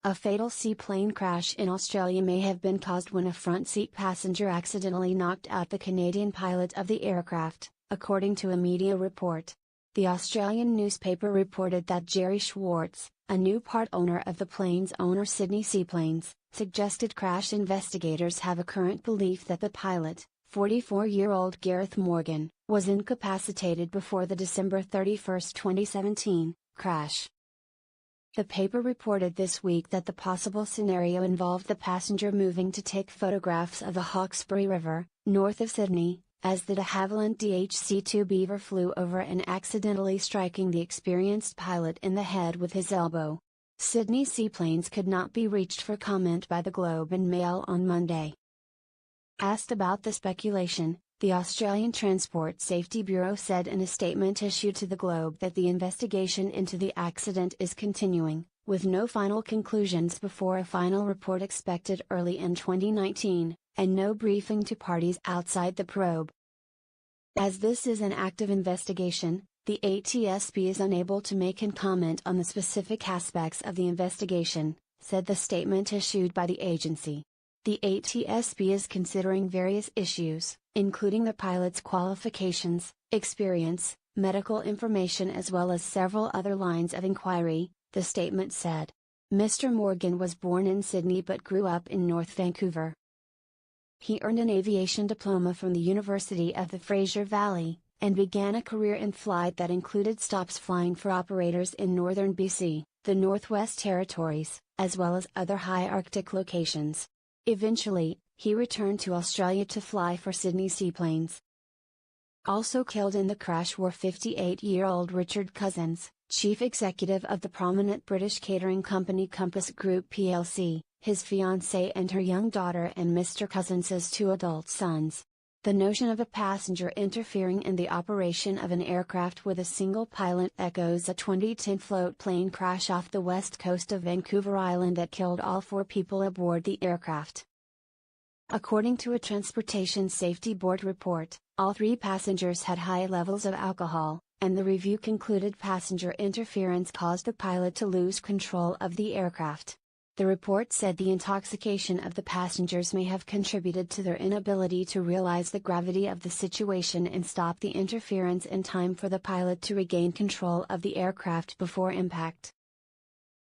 A fatal seaplane crash in Australia may have been caused when a front seat passenger accidentally knocked out the Canadian pilot of the aircraft, according to a media report. The Australian newspaper reported that Jerry Schwartz, a new part owner of the plane's owner Sydney Seaplanes, suggested crash investigators have a current belief that the pilot, 44-year-old Gareth Morg, was incapacitated before the December 31, 2017, crash. The paper reported this week that the possible scenario involved the passenger moving to take photographs of the Hawkesbury River, north of Sydney, as the de Havilland DHC-2 Beaver flew over and accidentally striking the experienced pilot in the head with his elbow. Sydney Seaplanes could not be reached for comment by the Globe and Mail on Monday. Asked about the speculation, the Australian Transport Safety Bureau said in a statement issued to the Globe that the investigation into the accident is continuing, with no final conclusions before a final report expected early in 2019, and no briefing to parties outside the probe. As this is an active investigation, the ATSB is unable to make and comment on the specific aspects of the investigation, said the statement issued by the agency. The ATSB is considering various issues, including the pilot's qualifications, experience, medical information as well as several other lines of inquiry, the statement said. Mr. Morgan was born in Sydney but grew up in North Vancouver. He earned an aviation diploma from the University of the Fraser Valley, and began a career in flight that included stops flying for operators in northern BC, the Northwest Territories, as well as other high Arctic locations. Eventually, he returned to Australia to fly for Sydney Seaplanes. Also killed in the crash were 58-year-old Richard Cousins, chief executive of the prominent British catering company Compass Group plc, his fiancée and her young daughter and Mr. Cousins's 2 adult sons. The notion of a passenger interfering in the operation of an aircraft with a single pilot echoes a 2010 float plane crash off the west coast of Vancouver Island that killed all 4 people aboard the aircraft. According to a Transportation Safety Board report, all 3 passengers had high levels of alcohol, and the review concluded passenger interference caused the pilot to lose control of the aircraft. The report said the intoxication of the passengers may have contributed to their inability to realize the gravity of the situation and stop the interference in time for the pilot to regain control of the aircraft before impact.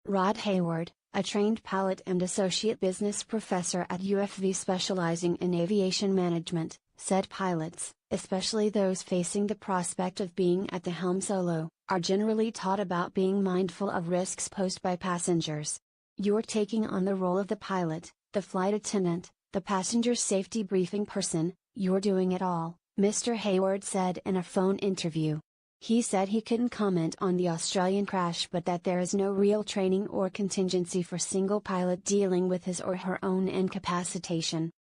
Rod Hayward, a trained pilot and associate business professor at UFV specializing in aviation management, said pilots, especially those facing the prospect of being at the helm solo, are generally taught about being mindful of risks posed by passengers. You're taking on the role of the pilot, the flight attendant, the passenger safety briefing person, you're doing it all, Mr. Hayward said in a phone interview. He said he couldn't comment on the Australian crash but that there is no real training or contingency for single pilot dealing with his or her own incapacitation.